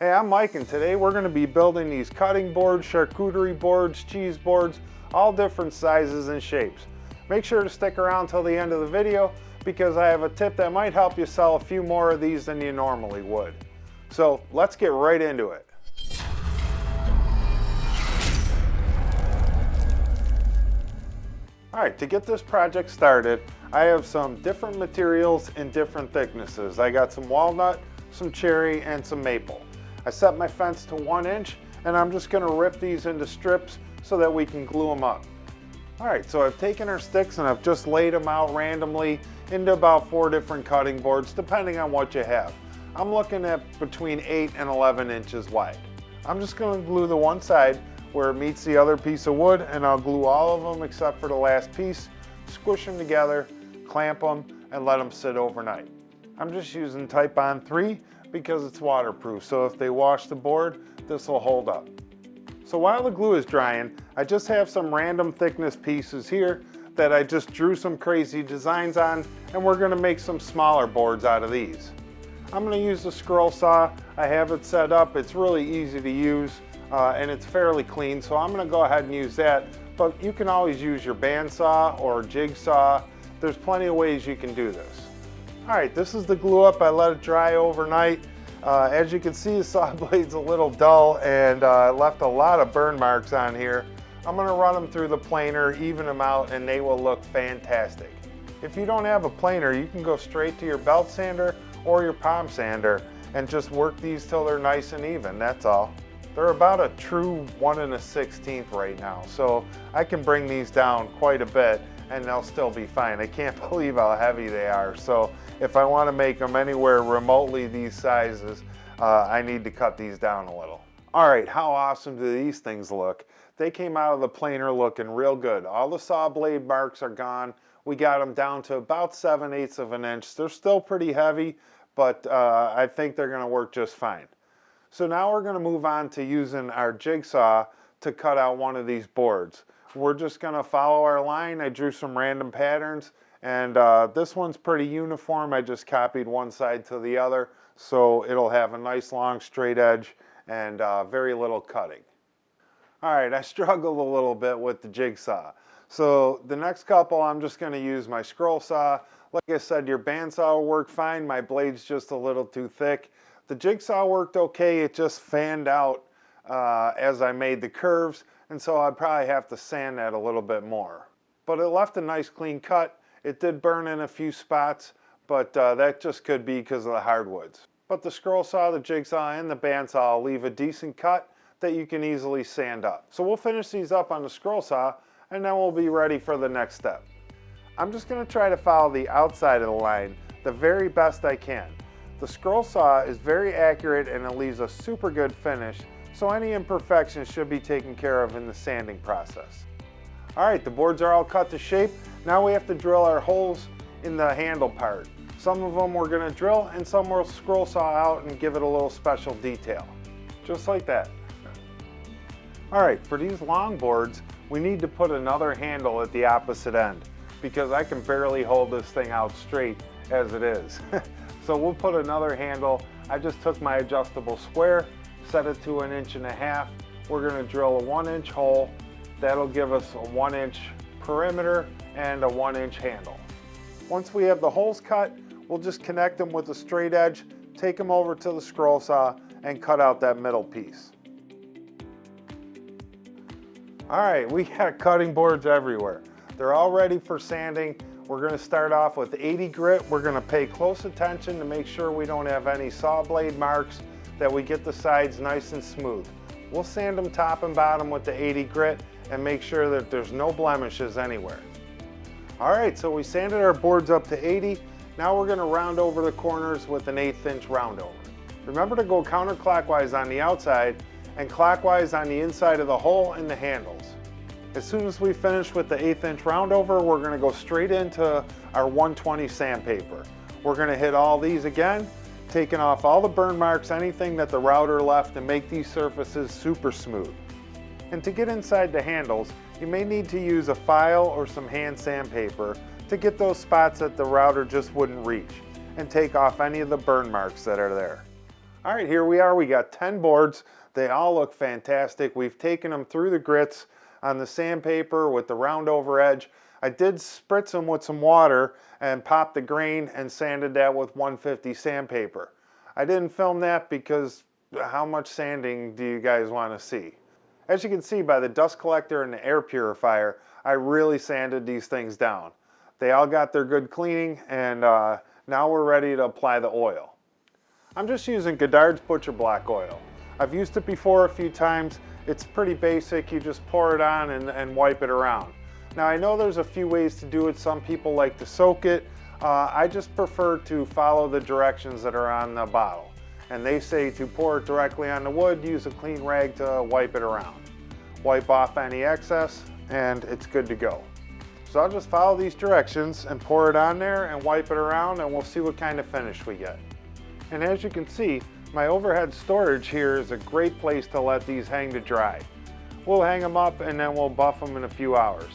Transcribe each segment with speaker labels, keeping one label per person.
Speaker 1: Hey, I'm Mike, and today we're going to be building these cutting boards, charcuterie boards, cheese boards, all different sizes and shapes. Make sure to stick around till the end of the video because I have a tip that might help you sell a few more of these than you normally would. So let's get right into it. Alright, to get this project started, I have some different materials in different thicknesses. I got some walnut, some cherry, and some maple. I set my fence to 1 inch, and I'm just going to rip these into strips so that we can glue them up. Alright, so I've taken our sticks and I've just laid them out randomly into about 4 different cutting boards, depending on what you have. I'm looking at between 8 and 11 inches wide. I'm just going to glue the one side where it meets the other piece of wood, and I'll glue all of them except for the last piece, squish them together, clamp them, and let them sit overnight. I'm just using Type-On 3 because it's waterproof, so if they wash the board, this will hold up. So while the glue is drying, I just have some random thickness pieces here that I just drew some crazy designs on, and we're going to make some smaller boards out of these. I'm going to use the scroll saw. I have it set up. It's really easy to use and it's fairly clean, so I'm going to go ahead and use that, but you can always use your bandsaw or jigsaw. There's plenty of ways you can do this. Alright, this is the glue up. I let it dry overnight. As you can see, the saw blade's a little dull and left a lot of burn marks on here. I'm going to run them through the planer, even them out, and they will look fantastic. If you don't have a planer, you can go straight to your belt sander or your palm sander and just work these till they're nice and even, that's all. They're about a true 1 1/16 right now, so I can bring these down quite a bit and they'll still be fine. I can't believe how heavy they are, so if I want to make them anywhere remotely these sizes, I need to cut these down a little. Alright, how awesome do these things look? They came out of the planer looking real good. All the saw blade marks are gone. We got them down to about 7/8 of an inch. They're still pretty heavy, but I think they're going to work just fine. So now we're going to move on to using our jigsaw to cut out one of these boards. We're just going to follow our line. I drew some random patterns, and this one's pretty uniform. I just copied one side to the other, so it'll have a nice long straight edge and very little cutting. Alright, I struggled a little bit with the jigsaw. So the next couple I'm just going to use my scroll saw. Like I said, your bandsaw will work fine. My blade's just a little too thick. The jigsaw worked okay, it just fanned out as I made the curves, and so I'd probably have to sand that a little bit more. But it left a nice clean cut. It did burn in a few spots, but that just could be because of the hardwoods. But the scroll saw, the jigsaw, and the bandsaw will leave a decent cut that you can easily sand up. So we'll finish these up on the scroll saw, and then we'll be ready for the next step. I'm just going to try to follow the outside of the line the very best I can. The scroll saw is very accurate and it leaves a super good finish, so any imperfections should be taken care of in the sanding process. Alright, the boards are all cut to shape. Now we have to drill our holes in the handle part. Some of them we're going to drill and some we'll scroll saw out and give it a little special detail. Just like that. Alright, for these long boards, we need to put another handle at the opposite end because I can barely hold this thing out straight as it is. So we'll put another handle. I just took my adjustable square, set it to 1.5 inches. We're going to drill a 1-inch hole. That'll give us a 1-inch perimeter and a 1-inch handle. Once we have the holes cut, we'll just connect them with a straight edge, take them over to the scroll saw, and cut out that middle piece. Alright, we got cutting boards everywhere. They're all ready for sanding. We're going to start off with 80 grit. We're going to pay close attention to make sure we don't have any saw blade marks, that we get the sides nice and smooth. We'll sand them top and bottom with the 80 grit and make sure that there's no blemishes anywhere. Alright, so we sanded our boards up to 80. Now we're going to round over the corners with an 1/8 inch round over. Remember to go counterclockwise on the outside and clockwise on the inside of the hole and the handles. As soon as we finish with the 1/8 inch round over, we're going to go straight into our 120 sandpaper. We're going to hit all these again, taking off all the burn marks, anything that the router left, and make these surfaces super smooth. And to get inside the handles, you may need to use a file or some hand sandpaper to get those spots that the router just wouldn't reach and take off any of the burn marks that are there. All right, here we are. We got 10 boards. They all look fantastic. We've taken them through the grits on the sandpaper with the round over edge. I did spritz them with some water and popped the grain and sanded that with 150 sandpaper. I didn't film that because how much sanding do you guys want to see? As you can see by the dust collector and the air purifier, I really sanded these things down. They all got their good cleaning, and now we're ready to apply the oil. I'm just using Goddard's Butcher Block oil. I've used it before a few times. It's pretty basic. You just pour it on and wipe it around. Now I know there's a few ways to do it. Some people like to soak it. I just prefer to follow the directions that are on the bottle. And they say to pour it directly on the wood, use a clean rag to wipe it around. Wipe off any excess and it's good to go. So I'll just follow these directions and pour it on there and wipe it around, and we'll see what kind of finish we get. And as you can see, my overhead storage here is a great place to let these hang to dry. We'll hang them up and then we'll buff them in a few hours.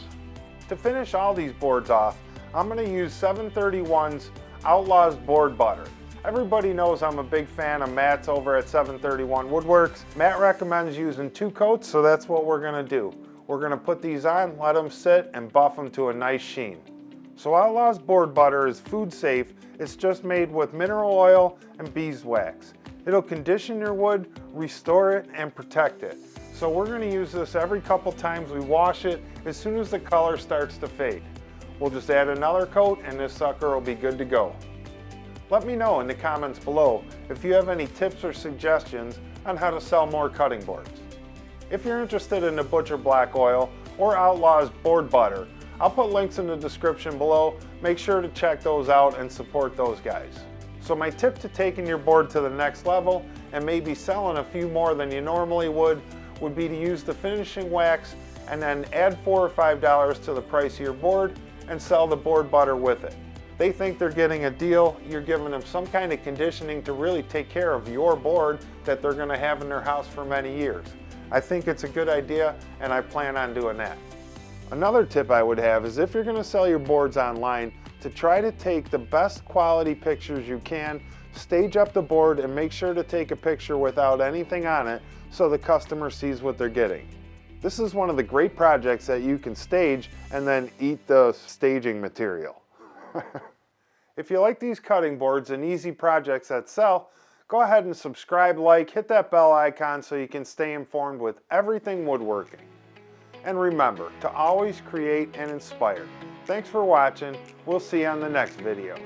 Speaker 1: To finish all these boards off, I'm going to use 731's Outlaw's board butter. Everybody knows I'm a big fan of Matt's over at 731 Woodworks. Matt recommends using 2 coats, so that's what we're going to do. We're going to put these on, let them sit, and buff them to a nice sheen. So Outlaw's board butter is food safe. It's just made with mineral oil and beeswax. It'll condition your wood, restore it, and protect it. So we're going to use this every couple times we wash it as soon as the color starts to fade. We'll just add another coat and this sucker will be good to go. Let me know in the comments below if you have any tips or suggestions on how to sell more cutting boards. If you're interested in the Butcher Block oil or Outlaw's board butter, I'll put links in the description below. Make sure to check those out and support those guys. So my tip to taking your board to the next level and maybe selling a few more than you normally would be to use the finishing wax and then add $4 or $5 to the price of your board and sell the board butter with it. They think they're getting a deal. You're giving them some kind of conditioning to really take care of your board that they're going to have in their house for many years. I think it's a good idea and I plan on doing that. Another tip I would have is if you're going to sell your boards online, to try to take the best quality pictures you can, stage up the board and make sure to take a picture without anything on it so the customer sees what they're getting. This is one of the great projects that you can stage and then eat the staging material. If you like these cutting boards and easy projects that sell, go ahead and subscribe, like, hit that bell icon so you can stay informed with everything woodworking. And remember to always create and inspire. Thanks for watching. We'll see you on the next video.